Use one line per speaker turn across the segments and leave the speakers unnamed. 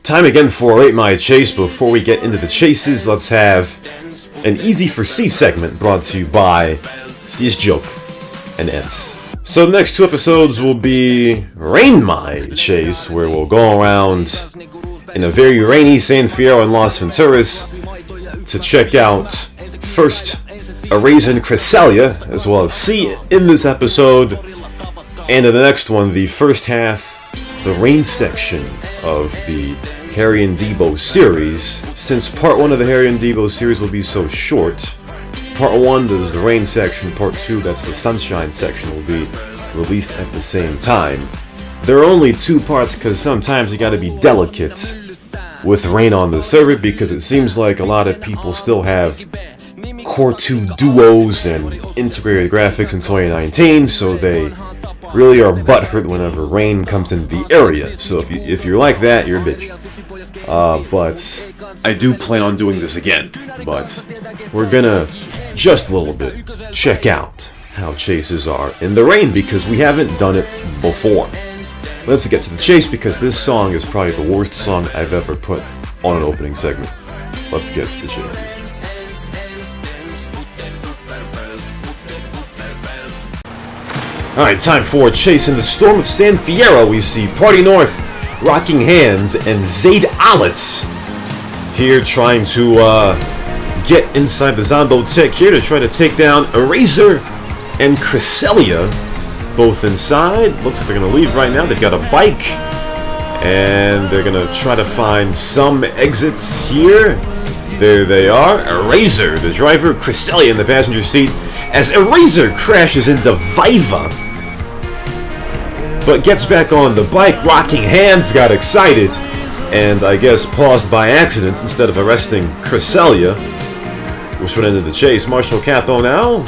Time again for Rate My Chase. Before we get into the chases, let's have an Easy for C segment brought to you by C's Joke and Ents. So the next two episodes will be Rain My Chase, where we'll go around in a very rainy San Fierro and Las Venturas to check out first Erazer and Cresselia, as well as C in this episode, and in the next one, the first half, the rain section of the Harry and Debo series. Since part 1 of the Harry and Debo series will be so short, part 1 is the rain section, part 2, that's the sunshine section, will be released at the same time. There are only 2 parts because sometimes you gotta be delicate with rain on the server, because it seems like a lot of people still have Core 2 duos and integrated graphics in 2019, so they really are butthurt whenever rain comes into the area. So if you're like that, you're a bitch. But I do plan on doing this again. But we're gonna, just a little bit, check out how chases are in the rain, because we haven't done it before. Let's get to the chase, because this song is probably the worst song I've ever put on an opening segment. Let's get to the chases. Alright, time for a chase in the storm of San Fierro. We see Party North, Rocking Hands, and Zaid Alit here trying to get inside the Zombo Tech here to try to take down Erazer and Cresselia. Both inside. Looks like they're going to leave right now. They've got a bike, and they're going to try to find some exits here. There they are. Erazer, the driver, Cresselia in the passenger seat, as Erazer crashes into Viva, but gets back on the bike. Rocking Hands got excited and I guess paused by accident instead of arresting Cresselia, which would end the chase. Marshall Capo now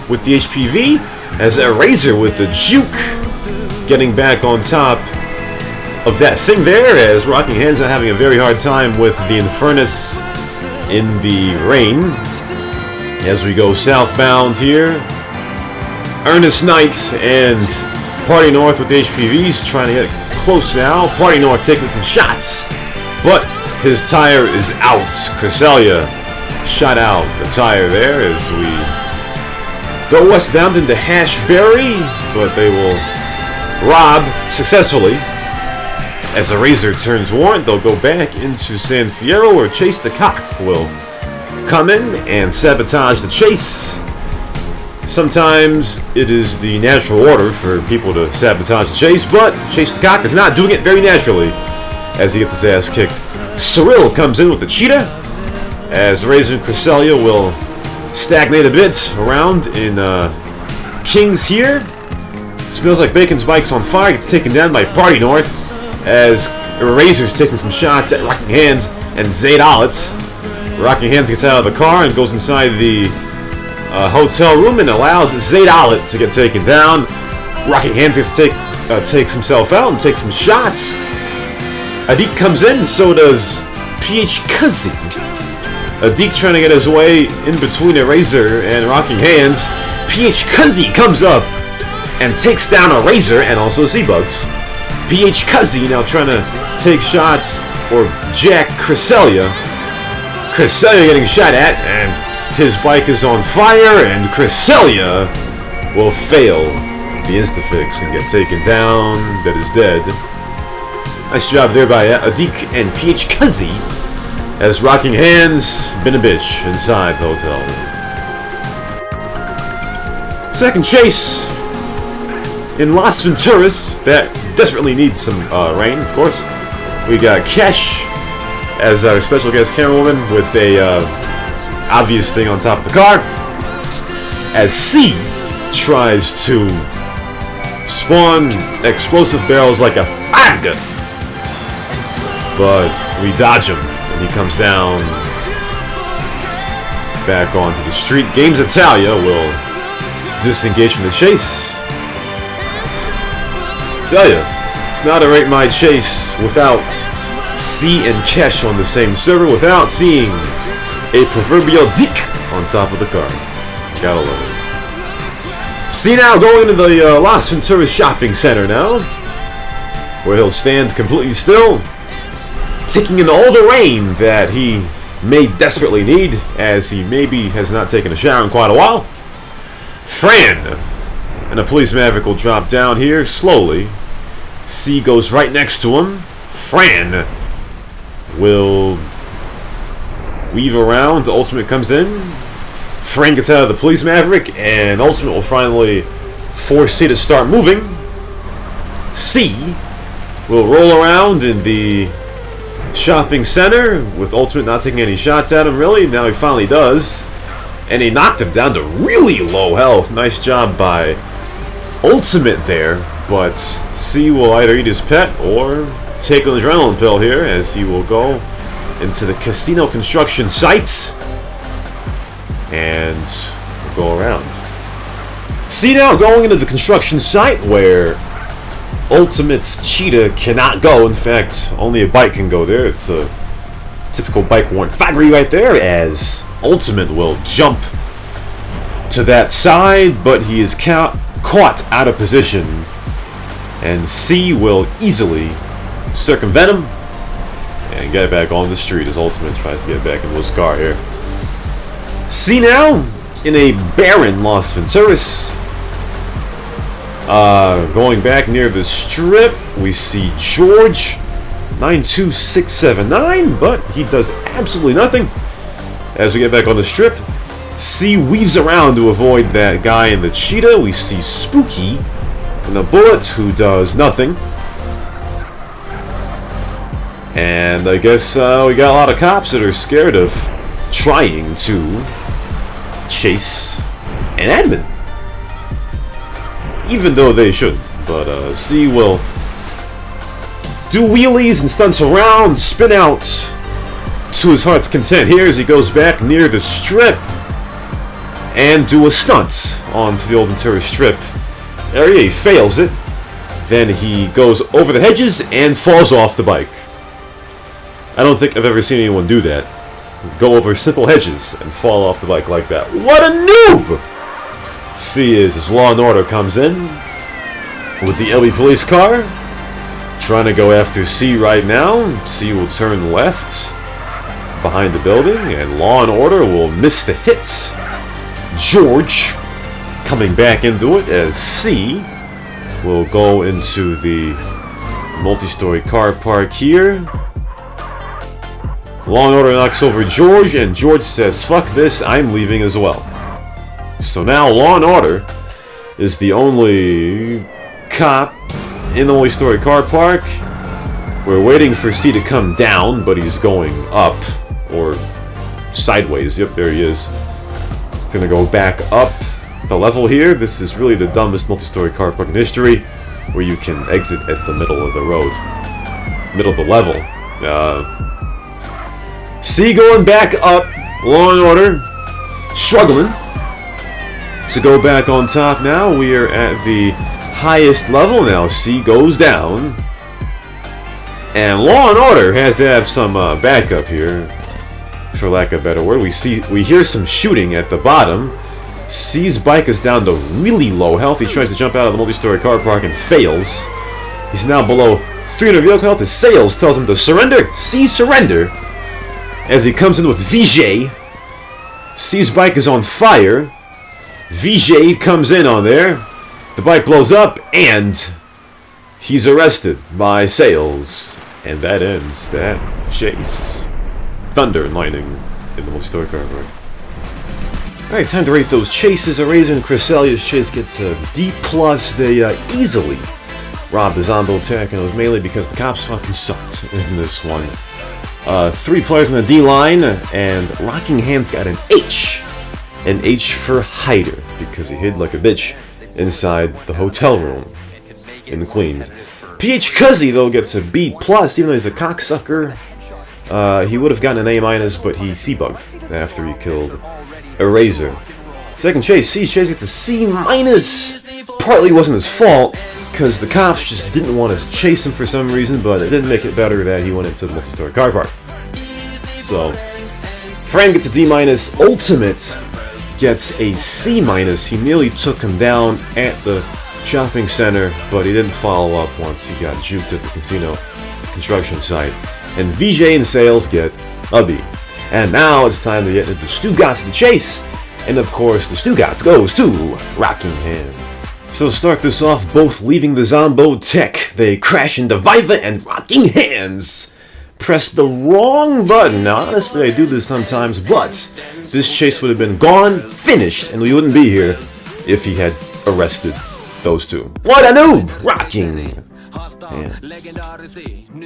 with the HPV, as Erazer with the juke getting back on top of that thing there, as Rocking Hands are having a very hard time with the Infernus in the rain. As we go southbound here, Earnest Knights and Party North with the HPVs trying to get close now. Party North taking some shots, but his tire is out. Cresselia shot out the tire there as we go westbound into Hashberry, but they will rob successfully. As Erazer turns warrant, they'll go back into San Fierro, where Chase the Cock will come in and sabotage the chase. Sometimes it is the natural order for people to sabotage the chase, but Chase the Cock is not doing it very naturally as he gets his ass kicked. Cyril comes in with the cheetah, as Erazer and Cresselia will stagnate a bit around in Kings here. Smells like Bacon's bike's on fire, gets taken down by Party North, as Erazer's taking some shots at Rocking Hands and Zaid Alit. Rocking Hands gets out of the car and goes inside the hotel room and allows Zaid Alit to get taken down. Rocking Hands gets to takes himself out and takes some shots. Adik comes in, so does PH Cuzzy. Adik trying to get his way in between Erazer and Rocking Hands. PH Cuzzy comes up and takes down Erazer and also Seabugs. PH Cuzzy now trying to take shots or jack Cresselia. Cresselia getting shot at, and his bike is on fire, and Cresselia will fail the instafix and get taken down. That is dead. Nice job there by Adik and PH Cuzzy, as Rocking Hands been a bitch inside the hotel room. Second chase in Las Venturas that desperately needs some rain, of course. We got Kesh as our special guest camerawoman with a obvious thing on top of the car, as C tries to spawn explosive barrels like a fire gun, but we dodge him and he comes down back onto the street. Games Italia will disengage from the chase. Tell ya, it's not a Rate My Chase without C and Kesh on the same server, without seeing a proverbial dick on top of the car. Gotta love it. C now going into the Las Venturas shopping center now, where he'll stand completely still taking in all the rain that he may desperately need, as he maybe has not taken a shower in quite a while. Fran and a police maverick will drop down here slowly. C goes right next to him. Fran will weave around. Ultimate comes in. Fran gets out of the police maverick, and Ultimate will finally force C to start moving. C will roll around in the shopping center, with Ultimate not taking any shots at him, really. Now he finally does. And he knocked him down to really low health. Nice job by Ultimate there. But C will either eat his pet or take an adrenaline pill here, as he will go into the casino construction sites. And we'll go around. C now going into the construction site where Ultimate's cheetah cannot go. In fact, only a bike can go there. It's a typical bike worn faggery right there, as Ultimate will jump to that side, but he is caught out of position, and C will easily circumvent him and get back on the street as Ultimate tries to get back into his car here. C now in a barren Las Venturas. Going back near the strip, we see George 92679, but he does absolutely nothing. As we get back on the strip, C weaves around to avoid that guy in the cheetah. We see Spooky and the Bullet, who does nothing. And I guess we got a lot of cops that are scared of trying to chase an admin, even though they shouldn't. But C will do wheelies and stunts around, spin out to his heart's content here as he goes back near the strip and do a stunt onto the old Ventura Strip area. He fails it. Then he goes over the hedges and falls off the bike. I don't think I've ever seen anyone do that. Go over simple hedges and fall off the bike like that. What a noob! C is as Law and Order comes in with the LB police car, trying to go after C right now. C will turn left behind the building, and Law and Order will miss the hits. George coming back into it as C will go into the multi-story car park here. Law and Order knocks over George, and George says, "Fuck this, I'm leaving as well." So now Law and Order is the only cop in the multi-story car park. We're waiting for C to come down, but he's going up, or sideways. Yep, there he is. He's gonna go back up the level here. This is really the dumbest multi-story car park in history, where you can exit at the middle of the road, middle of the level. C going back up, Law and Order struggling to go back on top now. We are at the highest level now. C goes down, and Law and Order has to have some backup here, for lack of a better word. We hear some shooting at the bottom. C's bike is down to really low health. He tries to jump out of the multi-story car park and fails. He's now below 300 vehicle health. His sales tells him to surrender. C surrender. As he comes in with VJ, C's bike is on fire. VJ comes in on there. The bike blows up, and he's arrested by Sales. And that ends that chase. Thunder and lightning in the multi-story car park. Alright, time to rate those chases. Erazer and Cresselia's chase gets a D+. They easily robbed the Zombo attack, and it was mainly because the cops fucking sucked in this one. 3 players on the D line, and Rocking Hands got an H. An H for hider, because he hid like a bitch inside the hotel room in Queens. PH Cuzzy, though, gets a B+, even though he's a cocksucker. He would have gotten an A-, but he C-bugged after he killed Erazer. Second chase, C's chase gets a C-. Partly wasn't his fault, because the cops just didn't want to chase him for some reason, but it didn't make it better that he went into the multi-story car park. So, Fran gets a D-. Ultimate gets a C-. He nearly took him down at the shopping center, but he didn't follow up once he got juked at the casino construction site. and VJ and Sales get a B. And now it's time to get into the Stugatz the chase, and of course the Stugatz goes to Rocking Hands. So start this off, both leaving the Zombo tech. They crash into Viva and Rocking Hands. Press the wrong button. Now honestly I do this sometimes, but this chase would have been gone, finished, and we wouldn't be here if he had arrested those two. What a noob! Rocking! Yeah.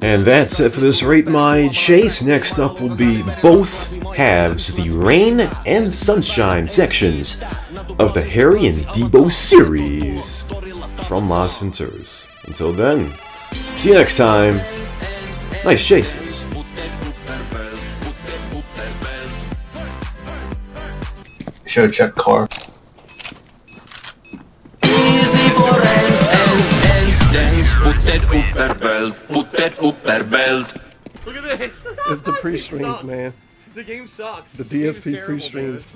And that's it for this Rate My Chase. Next up will be both halves, the Rain and Sunshine sections of the Harry and Debo series from Las Venturas. Until then, see you next time. Nice chases.
Should check car.
Put that upper belt, put that upper belt.
Look at this.
It's the pre-streams, man.
The game sucks.
The DSP pre-streams.